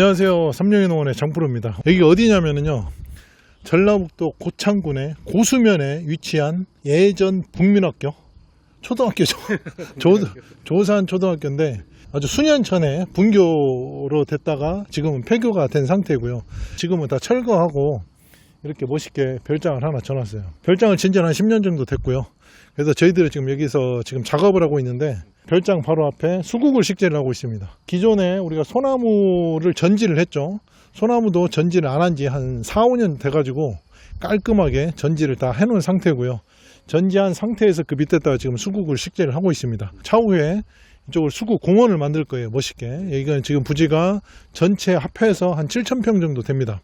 안녕하세요. 삼룡이농원의 장프로입니다. 여기 어디냐면요, 전라북도 고창군의 고수면에 위치한 예전 국민학교 초등학교죠. 조산 초등학교인데 아주 수년 전에 분교로 됐다가 지금은 폐교가 된 상태고요. 지금은 다 철거하고 이렇게 멋있게 별장을 하나 져놨어요. 별장을 진 지는 한 10년 정도 됐고요. 그래서 저희들이 지금 여기서 지금 작업을 하고 있는데, 별장 바로 앞에 수국을 식재를 하고 있습니다. 기존에 우리가 소나무를 전지를 했죠. 소나무도 전지를 안 한 지 한 4, 5년 돼가지고 깔끔하게 전지를 다 해놓은 상태고요. 전지한 상태에서 그 밑에다가 지금 수국을 식재를 하고 있습니다. 차후에 이쪽을 수국 공원을 만들 거예요. 멋있게. 여기가 지금 부지가 전체 합해서 한 7,000평 정도 됩니다.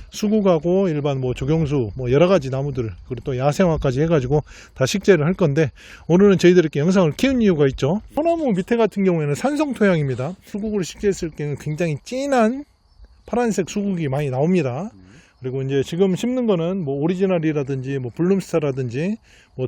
수국하고 일반 조경수 여러 가지 나무들, 그리고 또 야생화까지 해가지고 다 식재를 할 건데, 오늘은 저희들이 이렇게 영상을 키운 이유가 있죠. 소나무 밑에 같은 경우에는 산성 토양입니다. 수국을 식재했을 경우는 굉장히 진한 파란색 수국이 많이 나옵니다. 그리고 이제 지금 심는 거는 오리지널이라든지 블룸스타라든지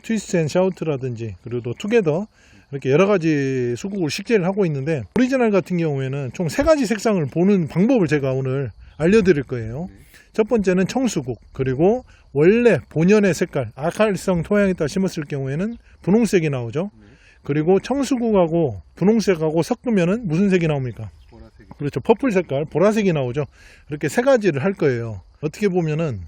트위스트 앤 샤우트라든지, 그리고 또 투게더, 이렇게 여러 가지 수국을 식재를 하고 있는데, 오리지널 같은 경우에는 총 3가지 색상을 보는 방법을 제가 오늘 알려드릴 거예요. 첫 번째는 청수국, 그리고 원래 본연의 색깔, 아칼리성 토양에다 심었을 경우에는 분홍색이 나오죠. 그리고 청수국하고 분홍색하고 섞으면은 무슨 색이 나옵니까? 보라색이. 그렇죠. 퍼플 색깔, 보라색이 나오죠. 이렇게 3가지를 할 거예요. 어떻게 보면은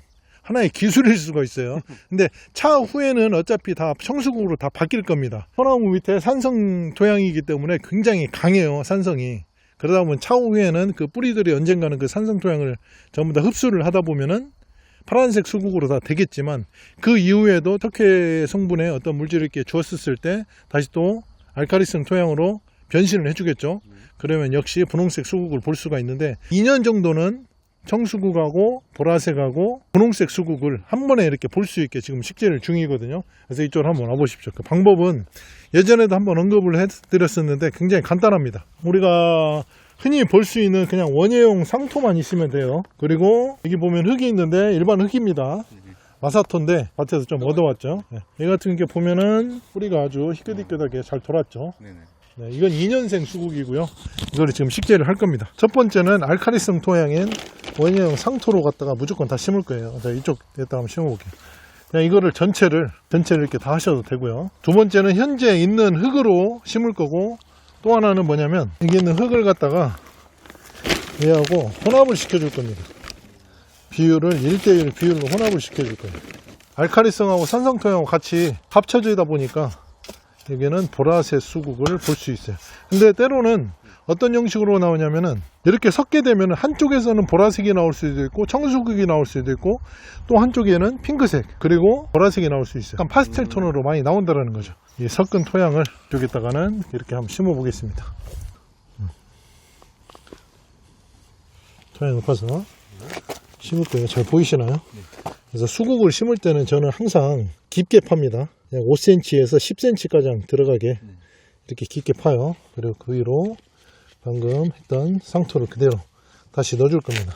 하나의 기술일 수가 있어요. 근데 차후에는 어차피 다 청수국으로 다 바뀔 겁니다. 소나무 밑에 산성 토양이기 때문에 굉장히 강해요, 산성이. 그러다 보면 차후에는 그 뿌리들이 언젠가는 그 산성 토양을 전부 다 흡수를 하다 보면은 파란색 수국으로 다 되겠지만, 그 이후에도 석회 성분의 어떤 물질을 이렇게 주었을 때 다시 또 알칼리성 토양으로 변신을 해주겠죠. 그러면 역시 분홍색 수국을 볼 수가 있는데, 2년 정도는 청수국하고 보라색하고 분홍색 수국을 한 번에 이렇게 볼 수 있게 지금 식재를 중이거든요. 그래서 이쪽으로 한번 와보십시오. 그 방법은 예전에도 한번 언급을 해드렸었는데 굉장히 간단합니다. 우리가 흔히 볼 수 있는 그냥 원예용 상토만 있으면 돼요. 그리고 여기 보면 흙이 있는데 일반 흙입니다. 마사토인데 밭에서 좀 얻어왔죠. 이 같은 게 보면은 뿌리가 아주 희끗희끗하게 잘 돌았죠. 네, 이건 2년생 수국이고요. 이걸 지금 식재를 할 겁니다. 첫 번째는 알칼리성 토양인 원예용 상토로 갖다가 무조건 다 심을 거예요. 자, 이쪽에다 한번 심어볼게요. 그냥 이거를 전체를 이렇게 다 하셔도 되고요. 두 번째는 현재 있는 흙으로 심을 거고, 또 하나는 뭐냐면 여기 있는 흙을 갖다가 얘하고 혼합을 시켜줄 겁니다. 비율을 1:1 비율로 혼합을 시켜줄 거예요. 알칼리성하고 산성토양하고 같이 합쳐지다 보니까 여기는 보라색 수국을 볼 수 있어요. 근데 때로는 어떤 형식으로 나오냐면은 이렇게 섞게 되면 한쪽에서는 보라색이 나올 수도 있고 청수국이 나올 수도 있고, 또 한쪽에는 핑크색 그리고 보라색이 나올 수 있어요. 약간 파스텔 톤으로 많이 나온다는 거죠. 이 섞은 토양을 여기다가는 이렇게 한번 심어 보겠습니다. 토양 높아서 심을 거예요. 잘 보이시나요? 그래서 수국을 심을 때는 저는 항상 깊게 팝니다. 약 5cm에서 10cm까지 들어가게 이렇게 깊게 파요. 그리고 그 위로 방금 했던 상토를 그대로 다시 넣어줄 겁니다.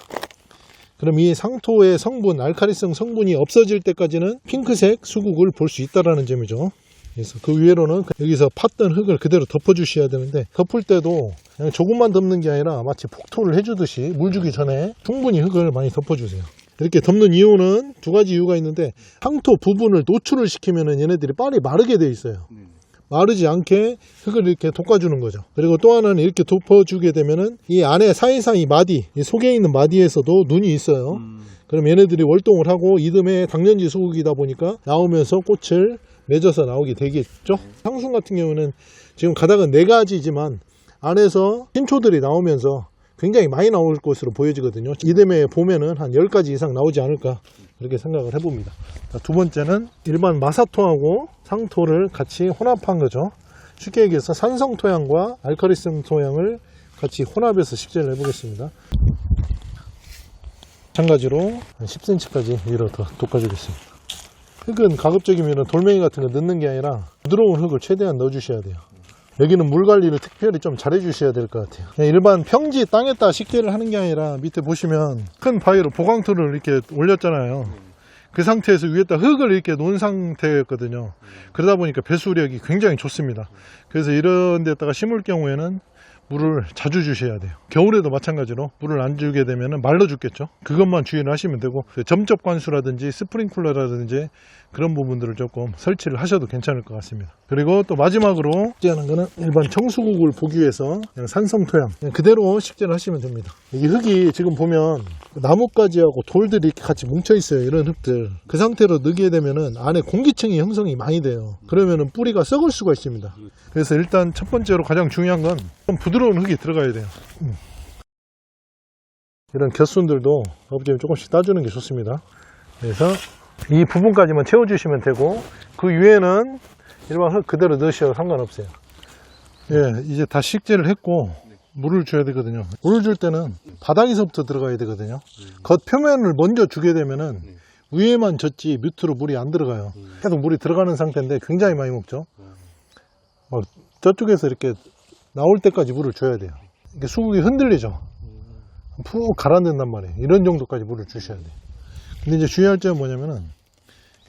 그럼 이 상토의 성분, 알칼리성 성분이 없어질 때까지는 핑크색 수국을 볼 수 있다는 점이죠. 그래서 그 위로는 여기서 팠던 흙을 그대로 덮어주셔야 되는데, 덮을 때도 그냥 조금만 덮는 게 아니라 마치 폭토를 해주듯이 물 주기 전에 충분히 흙을 많이 덮어주세요. 이렇게 덮는 이유는 2가지 이유가 있는데, 상토 부분을 노출을 시키면 얘네들이 빨리 마르게 돼 있어요. 마르지 않게 흙을 이렇게 돋궈주는 거죠. 그리고 또 하나는 이렇게 덮어주게 되면은 이 안에 사이사이 마디, 이 속에 있는 마디에서도 눈이 있어요. 그럼 얘네들이 월동을 하고 이듬해 당년지 수국이다 보니까 나오면서 꽃을 맺어서 나오게 되겠죠. 상순 같은 경우는 지금 가닥은 4가지지만 안에서 신초들이 나오면서 굉장히 많이 나올 것으로 보여지거든요. 이듬해 봄에는 한 10가지 이상 나오지 않을까, 그렇게 생각을 해봅니다. 자, 두 번째는 일반 마사토하고 상토를 같이 혼합한 거죠. 쉽게 얘기해서 산성 토양과 알칼리성 토양을 같이 혼합해서 식재를 해보겠습니다. 마찬가지로 한 10cm까지 위로 더 돋궈주겠습니다. 흙은 가급적이면 돌멩이 같은 거 넣는 게 아니라 부드러운 흙을 최대한 넣어주셔야 돼요. 여기는 물 관리를 특별히 좀 잘 해주셔야 될 것 같아요. 그냥 일반 평지 땅에다 식재를 하는 게 아니라 밑에 보시면 큰 바위로 보강토를 이렇게 올렸잖아요. 그 상태에서 위에다 흙을 이렇게 놓은 상태였거든요. 그러다 보니까 배수력이 굉장히 좋습니다. 그래서 이런 데다가 심을 경우에는 물을 자주 주셔야 돼요. 겨울에도 마찬가지로 물을 안 주게 되면 말라 죽겠죠. 그것만 주의를 하시면 되고, 점적 관수라든지 스프링클러라든지 그런 부분들을 조금 설치를 하셔도 괜찮을 것 같습니다. 그리고 또 마지막으로 식재하는 거는 일반 청수국을 보기 위해서 그냥 산성 토양 그냥 그대로 식재를 하시면 됩니다. 이 흙이 지금 보면 나뭇가지하고 돌들이 이렇게 같이 뭉쳐 있어요. 이런 흙들 그 상태로 넣게 되면은 안에 공기층이 형성이 많이 돼요. 그러면은 뿌리가 썩을 수가 있습니다. 그래서 일단 첫 번째로 가장 중요한 건 좀 부드러운 흙이 들어가야 돼요. 이런 곁순들도 아버님이 조금씩 따주는 게 좋습니다. 그래서 이 부분까지만 채워주시면 되고, 그 위에는 일반 흙 그대로 넣으셔도 상관없어요. 예, 이제 다 식재를 했고 물을 줘야 되거든요. 물을 줄 때는 바닥에서부터 들어가야 되거든요. 겉 표면을 먼저 주게 되면은 위에만 젖지 밑으로 물이 안 들어가요. 계속 물이 들어가는 상태인데 굉장히 많이 먹죠. 막 저쪽에서 이렇게 나올 때까지 물을 줘야 돼요. 이게 수국이 흔들리죠. 푹 가라앉는단 말이에요. 이런 정도까지 물을 주셔야 돼요. 근데 이제 주의할 점은 뭐냐면은,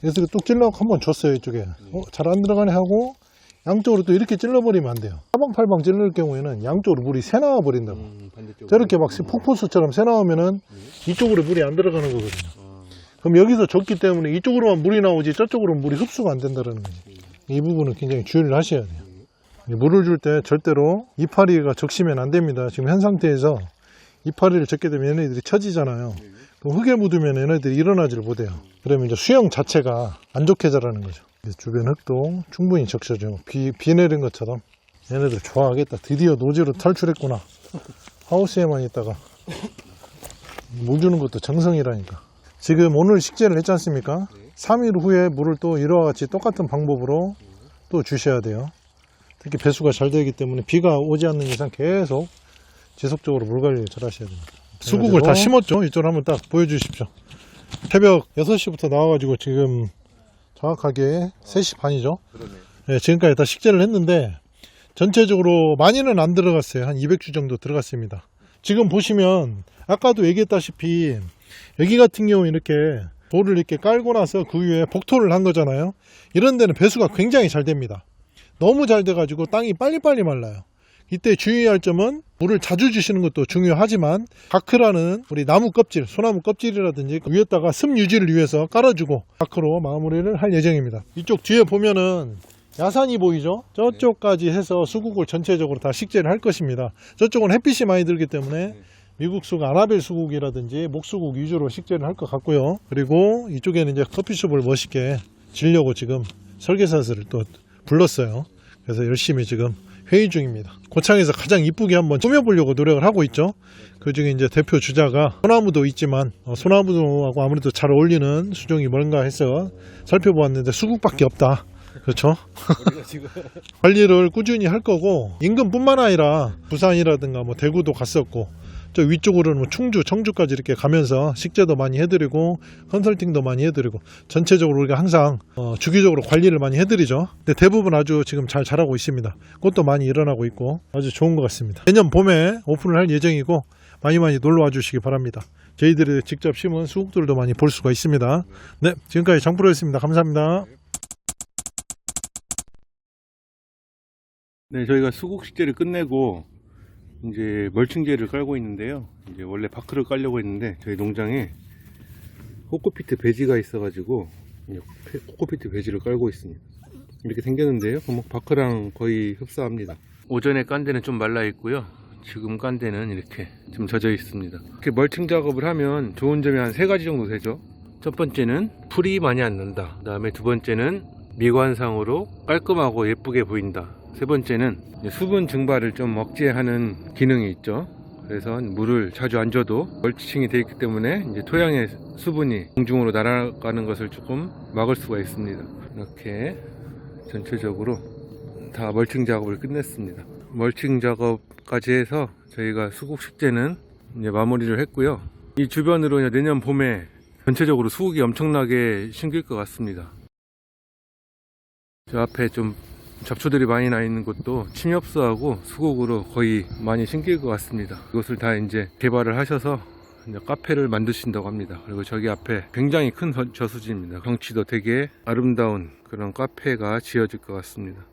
그래서 뚝 찔러서 한번 줬어요. 이쪽에 잘 안 들어가네 하고 양쪽으로 또 이렇게 찔러버리면 안 돼요. 사방팔방 찔릴 경우에는 양쪽으로 물이 새나와 버린다고. 저렇게 막 폭포수처럼 새나오면은 이쪽으로 물이 안 들어가는 거거든요. 그럼 여기서 줬기 때문에 이쪽으로만 물이 나오지 저쪽으로는 물이 흡수가 안 된다는 거지. 이 부분은 굉장히 주의를 하셔야 돼요. 물을 줄 때 절대로 이파리가 적시면 안 됩니다. 지금 현 상태에서 이파리를 적게 되면 얘네들이 처지잖아요. 그럼 흙에 묻으면 얘네들이 일어나지를 못해요. 그러면 이제 수영 자체가 안 좋게 자라는 거죠. 주변 흙도 충분히 적셔줘. 비 내린 것처럼 얘네들 좋아하겠다. 드디어 노지로 탈출했구나. 하우스에만 있다가 물 주는 것도 정성이라니까. 지금 오늘 식재를 했지 않습니까? 3일 후에 물을 또 이와 같이 똑같은 방법으로 또 주셔야 돼요. 특히 배수가 잘 되기 때문에 비가 오지 않는 이상 계속 지속적으로 물 관리를 잘 하셔야 됩니다. 수국을 다 심었죠. 이쪽으로 한번 딱 보여주십시오. 새벽 6시부터 나와가지고 지금 정확하게 3시 반이죠. 네, 지금까지 다 식재를 했는데 전체적으로 많이는 안 들어갔어요. 한 200주 정도 들어갔습니다. 지금 보시면 아까도 얘기했다시피 여기 같은 경우 이렇게 돌을 이렇게 깔고 나서 그 위에 복토를 한 거잖아요. 이런 데는 배수가 굉장히 잘 됩니다. 너무 잘 돼가지고 땅이 빨리빨리 말라요. 이때 주의할 점은 물을 자주 주시는 것도 중요하지만 가크라는 우리 나무 껍질, 소나무 껍질이라든지 그 위에다가 습 유지를 위해서 깔아주고 가크로 마무리를 할 예정입니다. 이쪽 뒤에 보면은 야산이 보이죠? 저쪽까지 해서 수국을 전체적으로 다 식재를 할 것입니다. 저쪽은 햇빛이 많이 들기 때문에 미국 수국, 아라벨 수국이라든지 목수국 위주로 식재를 할 것 같고요. 그리고 이쪽에는 이제 커피숍을 멋있게 지려고 지금 설계사들을 또 불렀어요. 그래서 열심히 지금 회의 중입니다. 고창에서 가장 이쁘게 한번 꾸며보려고 노력을 하고 있죠. 그 중에 이제 대표 주자가 소나무도 있지만 소나무하고 아무래도 잘 어울리는 수종이 뭔가 해서 살펴보았는데 수국밖에 없다. 그렇죠? 관리를 꾸준히 할 거고 인근뿐만 아니라 부산이라든가 뭐 대구도 갔었고 저 위쪽으로는 뭐 충주, 청주까지 이렇게 가면서 식재도 많이 해드리고 컨설팅도 많이 해드리고 전체적으로 우리가 항상 주기적으로 관리를 많이 해드리죠. 근데 대부분 아주 지금 잘 자라고 있습니다. 꽃도 많이 일어나고 있고 아주 좋은 것 같습니다. 내년 봄에 오픈을 할 예정이고 많이 놀러와 주시기 바랍니다. 저희들이 직접 심은 수국들도 많이 볼 수가 있습니다. 네, 지금까지 정프로였습니다. 감사합니다. 네, 저희가 수국 식재를 끝내고 이제 멀칭제를 깔고 있는데요. 이제 원래 바크를 깔려고 했는데 저희 농장에 코코피트 배지가 있어가지고 코코피트 배지를 깔고 있습니다. 이렇게 생겼는데요. 바크랑 거의 흡사합니다. 오전에 깐 데는 좀 말라 있고요. 지금 깐 데는 이렇게 좀 젖어 있습니다. 이렇게 멀칭 작업을 하면 좋은 점이 한 3가지 정도 되죠. 첫 번째는 풀이 많이 안 난다. 그 다음에 두 번째는 미관상으로 깔끔하고 예쁘게 보인다. 세 번째는 수분 증발을 좀 억제하는 기능이 있죠. 그래서 물을 자주 안 줘도 멀칭이 되어 있기 때문에 이제 토양의 수분이 공중으로 날아가는 것을 조금 막을 수가 있습니다. 이렇게 전체적으로 다 멀칭 작업을 끝냈습니다. 멀칭 작업까지 해서 저희가 수국 식재는 이제 마무리를 했고요. 이 주변으로 내년 봄에 전체적으로 수국이 엄청나게 심길 것 같습니다. 저 앞에 좀 잡초들이 많이 나 있는 곳도 침엽수하고 수국으로 거의 많이 심길 것 같습니다. 이것을 다 이제 개발을 하셔서 이제 카페를 만드신다고 합니다. 그리고 저기 앞에 굉장히 큰 저수지입니다. 경치도 되게 아름다운 그런 카페가 지어질 것 같습니다.